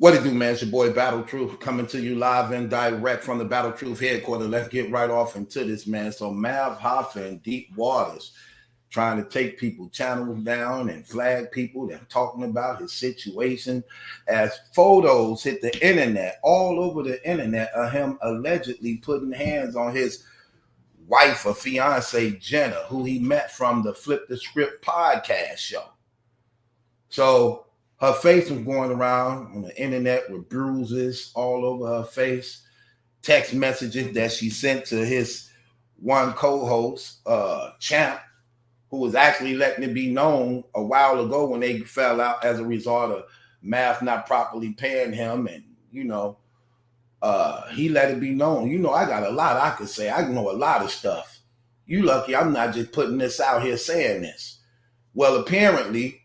What it do, man? It's your boy Battle Truth coming to you live and direct from the Battle Truth headquarters. Let's get right off into this, man. So Mav Hoffa in deep waters, trying to take people channels down and flag people that are talking about his situation, as photos hit the internet, all over the internet, of him allegedly putting hands on his wife or fiance, Jenna, who he met from the Flip the Script podcast show. So her face was going around on the internet with bruises all over her face, text messages that she sent to his one co-host, Champ, who was actually letting it be known a while ago when they fell out as a result of Math not properly paying him. And, you know, he let it be known. You know, I got a lot I could say. I know a lot of stuff. You lucky I'm not just putting this out here saying this. Well, apparently,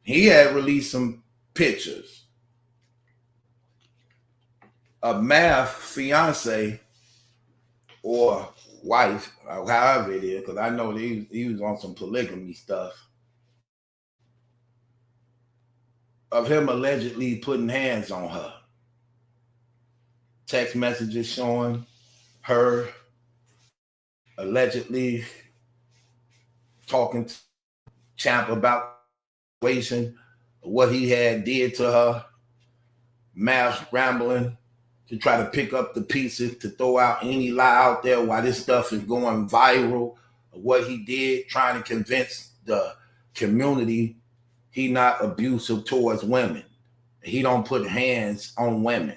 he had released some pictures of Math's fiance or wife, however it is, because I know he was on some polygamy stuff, of him allegedly putting hands on her. Text messages showing her allegedly talking to Champ about what he had did to her. Math rambling to try to pick up the pieces to throw out any lie out there while this stuff is going viral. What he did, trying to convince the community he not abusive towards women. He don't put hands on women.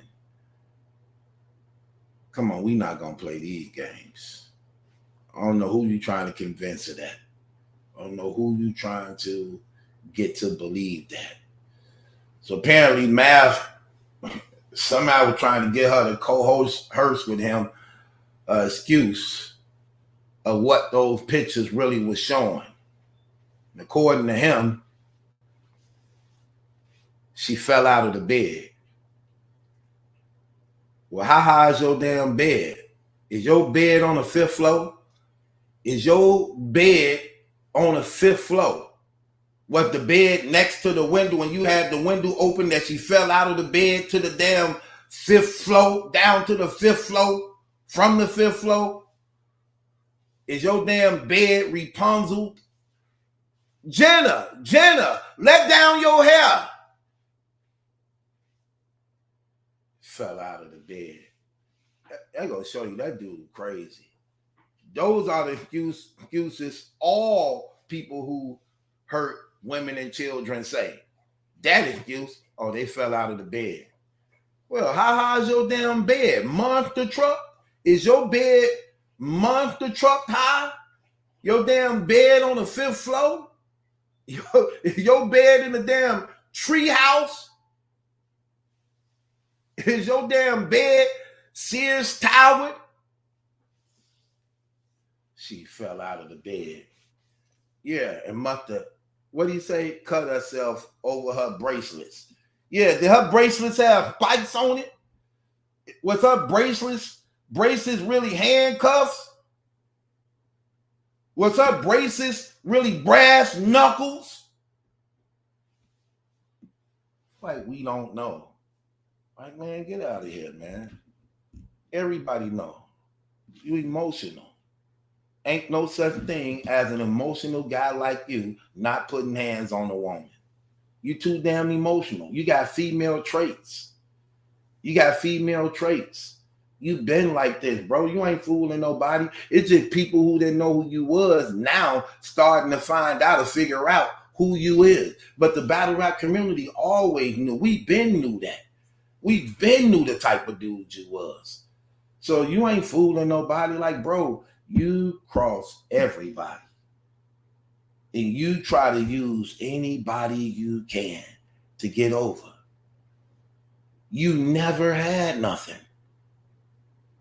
Come on, we not gonna play these games. I don't know who you trying to convince of that. I don't know who you trying to get to believe that. So apparently Math somehow was trying to get her to co-host with him excuse of what those pictures really was showing. And according to him, she fell out of the bed. Well, how high is your damn bed? Is your bed on the 5th floor? Is your bed on the 5th floor? Was the bed next to the window and you had the window open that she fell out of the bed to the damn 5th floor, down to the 5th floor, from the 5th floor? Is your damn bed Rapunzel? Jenna, let down your hair. Fell out of the bed. That gonna show you that dude crazy. Those are the excuses all people who hurt women and children say. That excuse, oh, they fell out of the bed. Well, how high is your damn bed? Monster truck? Is your bed monster truck high? Your damn bed on the 5th floor? Your bed in the damn tree house? Is your damn bed Sears Tower? She fell out of the bed. Yeah, and must have, what do you say, cut herself over her bracelets. Yeah, did her bracelets have spikes on it? Was her bracelets really handcuffs? Was her braces really brass knuckles? Like, we don't know. Like, man, get out of here, man. Everybody know. You emotional. Ain't no such thing as an emotional guy like you not putting hands on a woman. You too damn emotional. You got female traits. You've been like this, bro. You ain't fooling nobody. It's just people who didn't know who you was now starting to find out or figure out who you is. But the battle rap community always knew. We been knew that. We been knew the type of dude you was. So you ain't fooling nobody. Like, bro, you cross everybody. And you try to use anybody you can to get over. You never had nothing.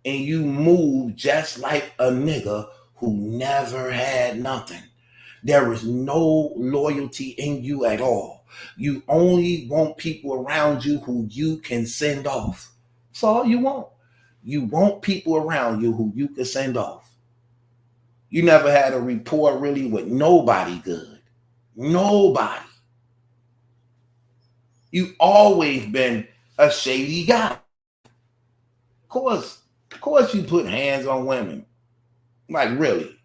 And you move just like a nigga who never had nothing. There is no loyalty in you at all. You only want people around you who you can send off. That's all you want. You want people around you who you can send off. You never had a rapport really with nobody good. Nobody. You've always been a shady guy. Of course you put hands on women. Like, really?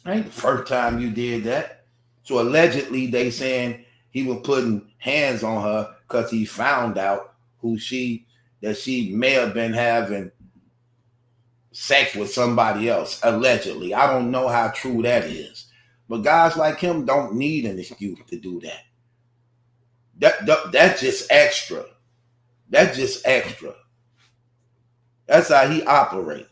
Ain't the first time you did that. So allegedly they saying he was putting hands on her because he found out that she may have been having sex with somebody else, allegedly. I don't know how true that is. But guys like him don't need an excuse to do that. That's just extra. That's just extra. That's how he operates.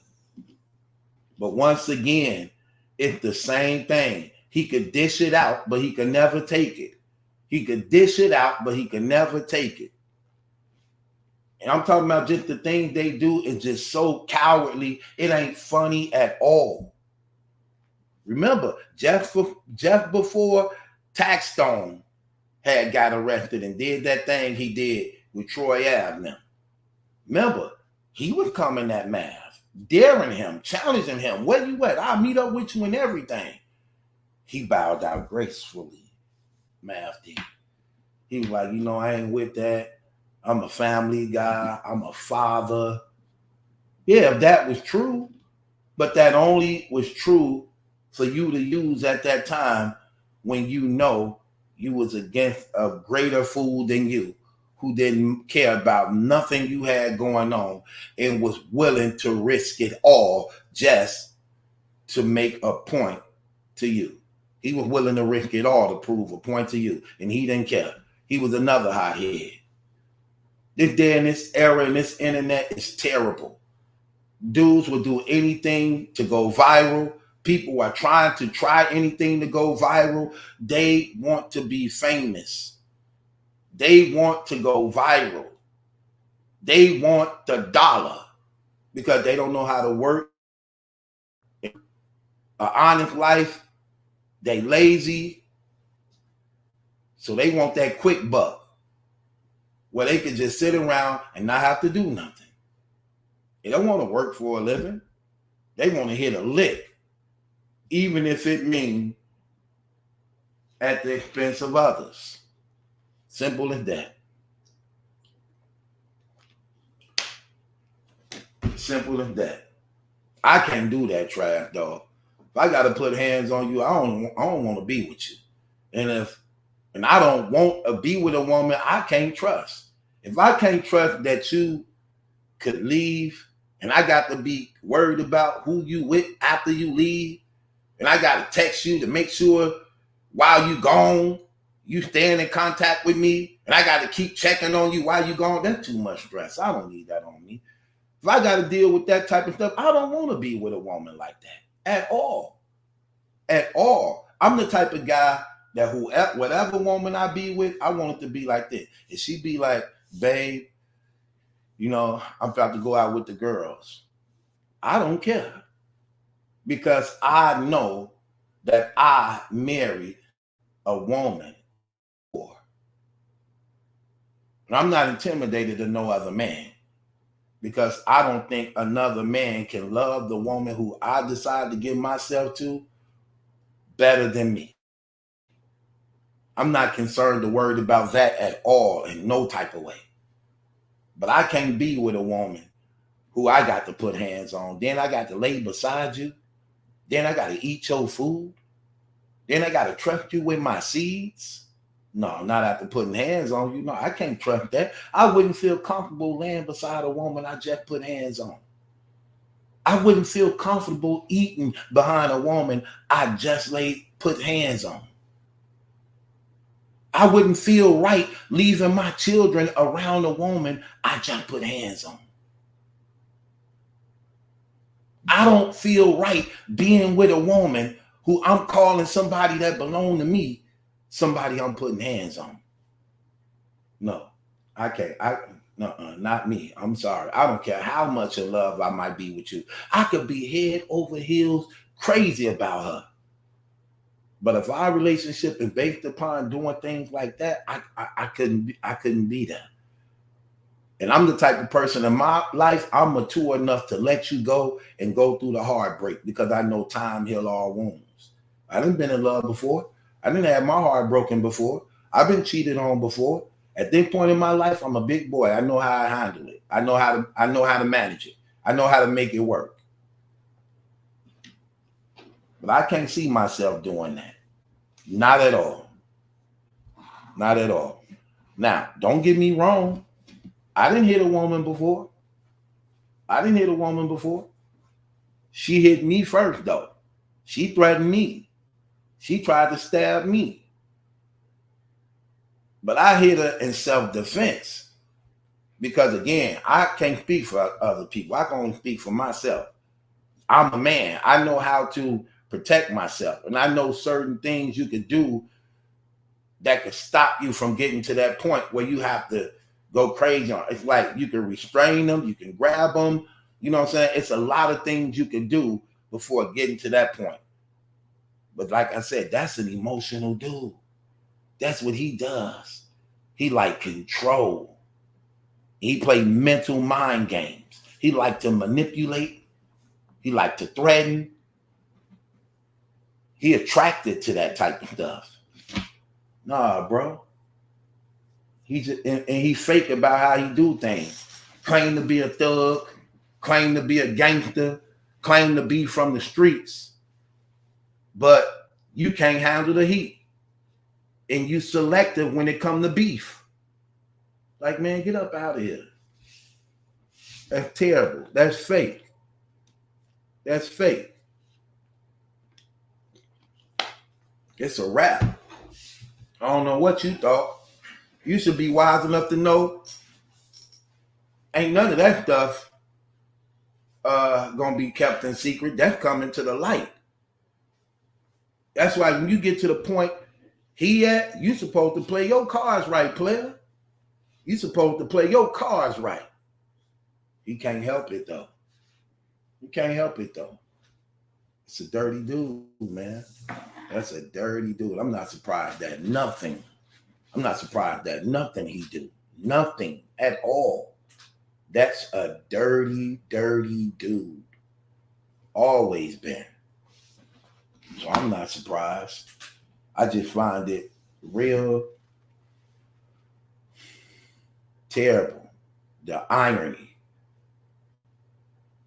But once again, it's the same thing. He could dish it out, but he could never take it. He could dish it out, but he could never take it. And I'm talking about just the things they do is just so cowardly. It ain't funny at all. Remember, Jeff before Taxstone had got arrested and did that thing he did with Troy Ave now. Remember, he was coming at Mav, daring him, challenging him. Where you at? I'll meet up with you and everything. He bowed out gracefully. Mav did. He was like, I ain't with that. I'm a family guy. I'm a father. Yeah, if that was true, but that only was true for you to use at that time when you was against a greater fool than you, who didn't care about nothing you had going on and was willing to risk it all just to make a point to you. He was willing to risk it all to prove a point to you, and he didn't care. He was another hothead. This day and this era and this internet is terrible. Dudes will do anything to go viral. People are trying to try anything to go viral. They want to be famous. They want to go viral. They want the dollar because they don't know how to work an honest life. They lazy. So they want that quick buck where they can just sit around and not have to do nothing. They don't want to work for a living. They want to hit a lick, even if it means at the expense of others. Simple as that. Simple as that. I can't do that trash, dog. If I got to put hands on you, I don't want to be with you. And I don't want to be with a woman I can't trust. If I can't trust that you could leave, and I got to be worried about who you with after you leave, and I got to text you to make sure while you gone, you staying in contact with me, and I got to keep checking on you while you gone, that's too much stress. I don't need that on me. If I got to deal with that type of stuff, I don't want to be with a woman like that at all. At all. I'm the type of guy that whatever woman I be with, I want it to be like this. And she be like, babe, I'm about to go out with the girls. I don't care. Because I know that I married a woman before. And I'm not intimidated to no other man. Because I don't think another man can love the woman who I decide to give myself to better than me. I'm not concerned or worried about that at all in no type of way. But I can't be with a woman who I got to put hands on. Then I got to lay beside you. Then I got to eat your food. Then I got to trust you with my seeds. No, not after putting hands on you. No, I can't trust that. I wouldn't feel comfortable laying beside a woman I just put hands on. I wouldn't feel comfortable eating behind a woman I just put hands on. I wouldn't feel right leaving my children around a woman I just put hands on. I don't feel right being with a woman who I'm calling somebody that belong to me, somebody I'm putting hands on. No, I can't. Not me. I'm sorry. I don't care how much in love I might be with you. I could be head over heels crazy about her. But if our relationship is based upon doing things like that, I couldn't be that. And I'm the type of person in my life, I'm mature enough to let you go and go through the heartbreak because I know time heals all wounds. I done been in love before. I didn't have my heart broken before. I've been cheated on before. At this point in my life, I'm a big boy. I know how I handle it. I know how to manage it. I know how to make it work. But I can't see myself doing that. Not at all. Not at all. Now, don't get me wrong. I didn't hit a woman before. She hit me first, though. She threatened me. She tried to stab me. But I hit her in self-defense. Because, again, I can't speak for other people. I can only speak for myself. I'm a man. I know how to protect myself. And I know certain things you could do that could stop you from getting to that point where you have to go crazy on. It's like you can restrain them, you can grab them. You know what I'm saying? It's a lot of things you can do before getting to that point. But like I said, that's an emotional dude. That's what he does. He like control. He play mental mind games. He like to manipulate. He like to threaten. He attracted to that type of stuff. Nah, bro. And he's fake about how he do things. Claim to be a thug, claim to be a gangster, claim to be from the streets. But you can't handle the heat. And you selective when it come to beef. Like, man, get up out of here. That's terrible. That's fake. That's fake. It's a wrap. I don't know what you thought. You should be wise enough to know ain't none of that stuff gonna be kept in secret. That's coming to the light. That's why when you get to the point he at, you supposed to play your cards right, player. You supposed to play your cards right. He can't help it though. He can't help it though. It's a dirty dude, man. That's a dirty dude. I'm not surprised at nothing. I'm not surprised at nothing he do. Nothing at all. That's a dirty, dirty dude. Always been. So I'm not surprised. I just find it real terrible. The irony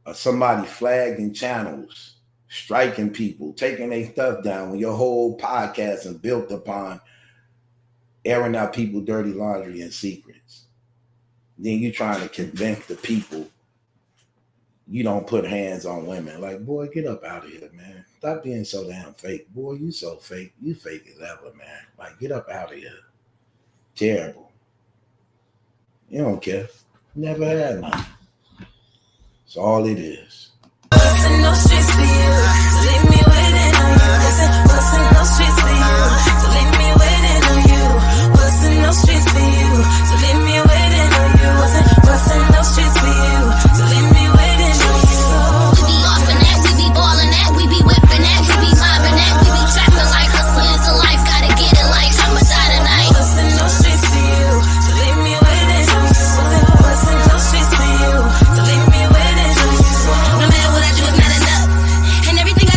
of somebody flagging channels, striking people, taking their stuff down when your whole podcast is built upon airing out people dirty laundry and secrets. Then you trying to convince the people you don't put hands on women. Like, boy, get up out of here, man. Stop being so damn fake. Boy, you so fake. You fake as ever, man. Like, get up out of here. Terrible. You don't care. Never had none. That's all it is.